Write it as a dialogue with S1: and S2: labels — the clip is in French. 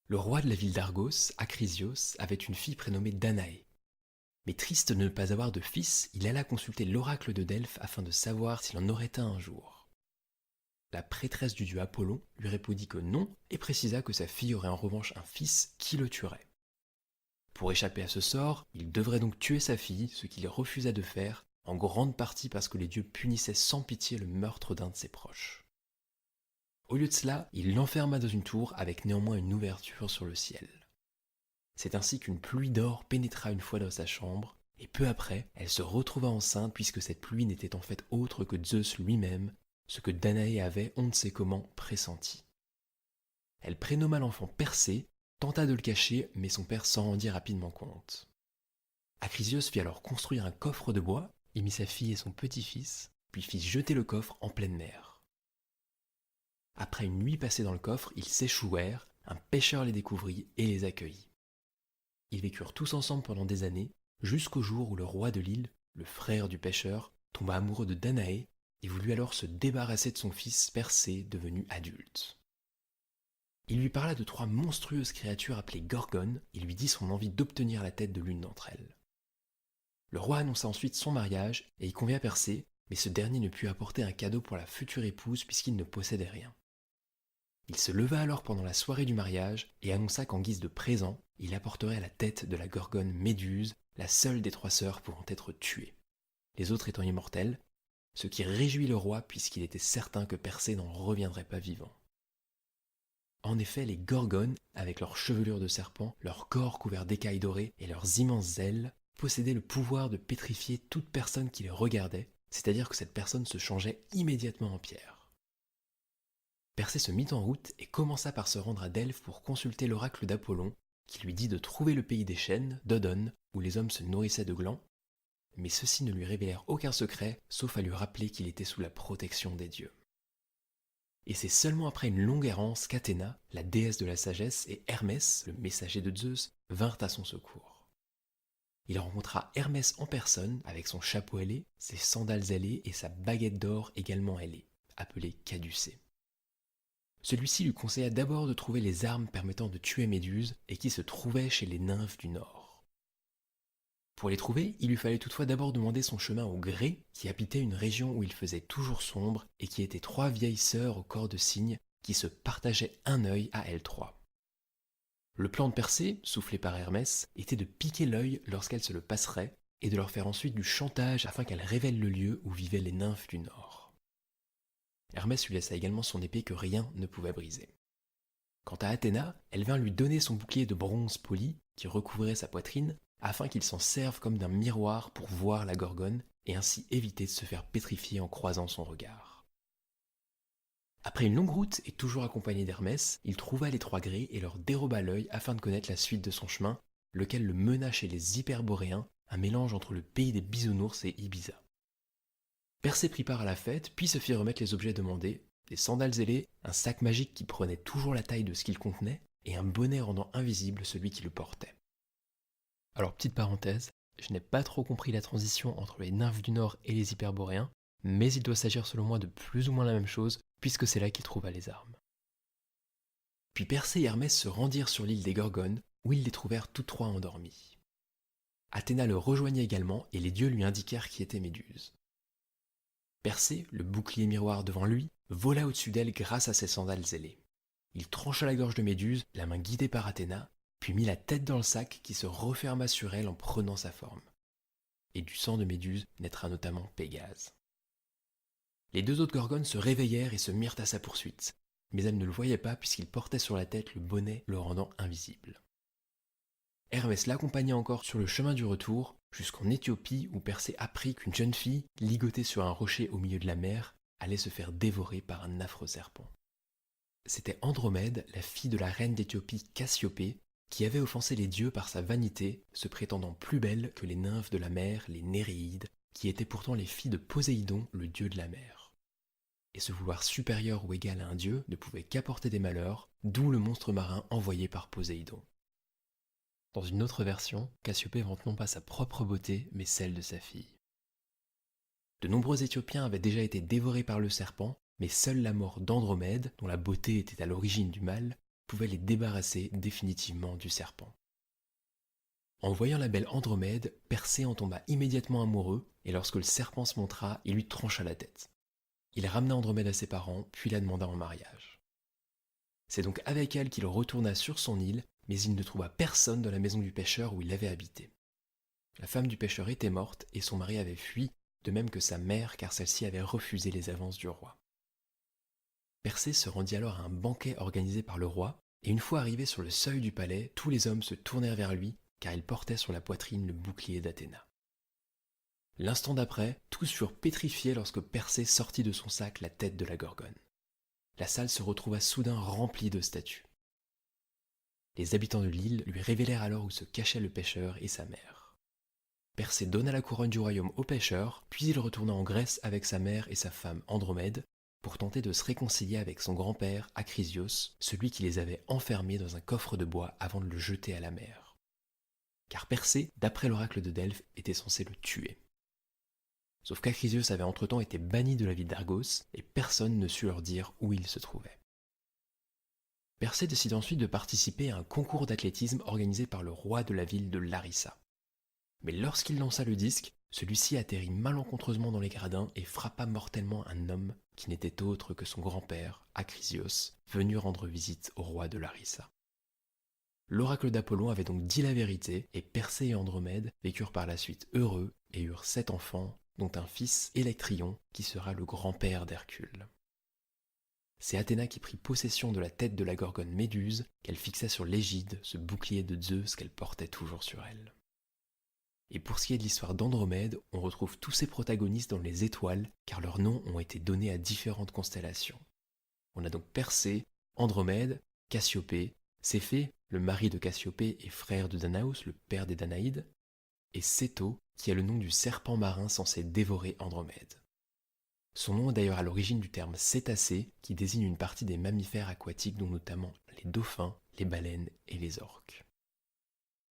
S1: Le roi de la ville d'Argos, Acrisios, avait une fille prénommée Danaé. Mais triste de ne pas avoir de fils, il alla consulter l'oracle de Delphes afin de savoir s'il en aurait un jour. La prêtresse du dieu Apollon lui répondit que non et précisa que sa fille aurait en revanche un fils qui le tuerait. Pour échapper à ce sort, il devrait donc tuer sa fille, ce qu'il refusa de faire, en grande partie parce que les dieux punissaient sans pitié le meurtre d'un de ses proches. Au lieu de cela, il l'enferma dans une tour avec néanmoins une ouverture sur le ciel. C'est ainsi qu'une pluie d'or pénétra une fois dans sa chambre, et peu après, elle se retrouva enceinte puisque cette pluie n'était en fait autre que Zeus lui-même, ce que Danaé avait, on ne sait comment, pressenti. Elle prénomma l'enfant Persée, tenta de le cacher, mais son père s'en rendit rapidement compte. Acrisios fit alors construire un coffre de bois, y mit sa fille et son petit-fils, puis fit jeter le coffre en pleine mer. Après une nuit passée dans le coffre, ils s'échouèrent, un pêcheur les découvrit et les accueillit. Ils vécurent tous ensemble pendant des années, jusqu'au jour où le roi de l'île, le frère du pêcheur, tomba amoureux de Danaé et voulut alors se débarrasser de son fils Persée devenu adulte. Il lui parla de trois monstrueuses créatures appelées Gorgones et lui dit son envie d'obtenir la tête de l'une d'entre elles. Le roi annonça ensuite son mariage et y convia Persée, mais ce dernier ne put apporter un cadeau pour la future épouse puisqu'il ne possédait rien. Il se leva alors pendant la soirée du mariage et annonça qu'en guise de présent, il apporterait la tête de la Gorgone Méduse, la seule des trois sœurs pouvant être tuée, les autres étant immortelles, ce qui réjouit le roi puisqu'il était certain que Persée n'en reviendrait pas vivant. En effet, les Gorgones, avec leurs chevelures de serpent, leur corps couvert d'écailles dorées et leurs immenses ailes, possédaient le pouvoir de pétrifier toute personne qui les regardait, c'est-à-dire que cette personne se changeait immédiatement en pierre. Persée se mit en route et commença par se rendre à Delphes pour consulter l'oracle d'Apollon, qui lui dit de trouver le pays des chênes, Dodone, où les hommes se nourrissaient de glands, mais ceux-ci ne lui révélèrent aucun secret, sauf à lui rappeler qu'il était sous la protection des dieux. Et c'est seulement après une longue errance qu'Athéna, la déesse de la sagesse, et Hermès, le messager de Zeus, vinrent à son secours. Il rencontra Hermès en personne, avec son chapeau ailé, ses sandales ailées et sa baguette d'or également ailée, appelée caducée. Celui-ci lui conseilla d'abord de trouver les armes permettant de tuer Méduse et qui se trouvaient chez les nymphes du Nord. Pour les trouver, il lui fallait toutefois d'abord demander son chemin aux Grées, qui habitaient une région où il faisait toujours sombre et qui étaient trois vieilles sœurs au corps de cygne qui se partageaient un œil à elles trois. Le plan de Persée, soufflé par Hermès, était de piquer l'œil lorsqu'elles se le passeraient et de leur faire ensuite du chantage afin qu'elles révèlent le lieu où vivaient les nymphes du Nord. Hermès lui laissa également son épée que rien ne pouvait briser. Quant à Athéna, elle vint lui donner son bouclier de bronze poli qui recouvrait sa poitrine afin qu'il s'en serve comme d'un miroir pour voir la Gorgone et ainsi éviter de se faire pétrifier en croisant son regard. Après une longue route et toujours accompagné d'Hermès, il trouva les trois Grées et leur déroba l'œil afin de connaître la suite de son chemin, lequel le mena chez les Hyperboréens, un mélange entre le pays des bisounours et Ibiza. Persée prit part à la fête, puis se fit remettre les objets demandés, des sandales ailées, un sac magique qui prenait toujours la taille de ce qu'il contenait, et un bonnet rendant invisible celui qui le portait. Alors, petite parenthèse, je n'ai pas trop compris la transition entre les nymphes du Nord et les Hyperboréens, mais il doit s'agir selon moi de plus ou moins la même chose, puisque c'est là qu'il trouva les armes. Puis Persée et Hermès se rendirent sur l'île des Gorgones, où ils les trouvèrent tous trois endormis. Athéna le rejoignit également, et les dieux lui indiquèrent qui était Méduse. Persée, le bouclier miroir devant lui, vola au-dessus d'elle grâce à ses sandales ailées. Il trancha la gorge de Méduse, la main guidée par Athéna, puis mit la tête dans le sac qui se referma sur elle en prenant sa forme. Et du sang de Méduse naîtra notamment Pégase. Les deux autres Gorgones se réveillèrent et se mirent à sa poursuite, mais elles ne le voyaient pas puisqu'il portait sur la tête le bonnet le rendant invisible. Hermès l'accompagna encore sur le chemin du retour, jusqu'en Éthiopie où Persée apprit qu'une jeune fille, ligotée sur un rocher au milieu de la mer, allait se faire dévorer par un affreux serpent. C'était Andromède, la fille de la reine d'Éthiopie Cassiopée, qui avait offensé les dieux par sa vanité, se prétendant plus belle que les nymphes de la mer, les Néréides, qui étaient pourtant les filles de Poséidon, le dieu de la mer. Et se vouloir supérieur ou égal à un dieu ne pouvait qu'apporter des malheurs, d'où le monstre marin envoyé par Poséidon. Dans une autre version, Cassiopée vante non pas sa propre beauté, mais celle de sa fille. De nombreux Éthiopiens avaient déjà été dévorés par le serpent, mais seule la mort d'Andromède, dont la beauté était à l'origine du mal, pouvait les débarrasser définitivement du serpent. En voyant la belle Andromède, Persée en tomba immédiatement amoureux, et lorsque le serpent se montra, il lui trancha la tête. Il ramena Andromède à ses parents, puis la demanda en mariage. C'est donc avec elle qu'il retourna sur son île, mais il ne trouva personne dans la maison du pêcheur où il avait habité. La femme du pêcheur était morte et son mari avait fui, de même que sa mère, car celle-ci avait refusé les avances du roi. Persée se rendit alors à un banquet organisé par le roi, et une fois arrivé sur le seuil du palais, tous les hommes se tournèrent vers lui, car il portait sur la poitrine le bouclier d'Athéna. L'instant d'après, tous furent pétrifiés lorsque Persée sortit de son sac la tête de la Gorgone. La salle se retrouva soudain remplie de statues. Les habitants de l'île lui révélèrent alors où se cachaient le pêcheur et sa mère. Persée donna la couronne du royaume au pêcheur, puis il retourna en Grèce avec sa mère et sa femme Andromède pour tenter de se réconcilier avec son grand-père Acrisios, celui qui les avait enfermés dans un coffre de bois avant de le jeter à la mer. Car Persée, d'après l'oracle de Delphes, était censé le tuer. Sauf qu'Acrisios avait entre-temps été banni de la ville d'Argos et personne ne sut leur dire où il se trouvait. Persée décide ensuite de participer à un concours d'athlétisme organisé par le roi de la ville de Larissa. Mais lorsqu'il lança le disque, celui-ci atterrit malencontreusement dans les gradins et frappa mortellement un homme qui n'était autre que son grand-père, Acrisios, venu rendre visite au roi de Larissa. L'oracle d'Apollon avait donc dit la vérité, et Persée et Andromède vécurent par la suite heureux et eurent 7 enfants, dont un fils, Électrion, qui sera le grand-père d'Hercule. C'est Athéna qui prit possession de la tête de la gorgone Méduse, qu'elle fixa sur l'égide, ce bouclier de Zeus qu'elle portait toujours sur elle. Et pour ce qui est de l'histoire d'Andromède, on retrouve tous ses protagonistes dans les étoiles, car leurs noms ont été donnés à différentes constellations. On a donc Persée, Andromède, Cassiopée, Céphée, le mari de Cassiopée et frère de Danaos, le père des Danaïdes, et Céto, qui est le nom du serpent marin censé dévorer Andromède. Son nom est d'ailleurs à l'origine du terme cétacé, qui désigne une partie des mammifères aquatiques dont notamment les dauphins, les baleines et les orques.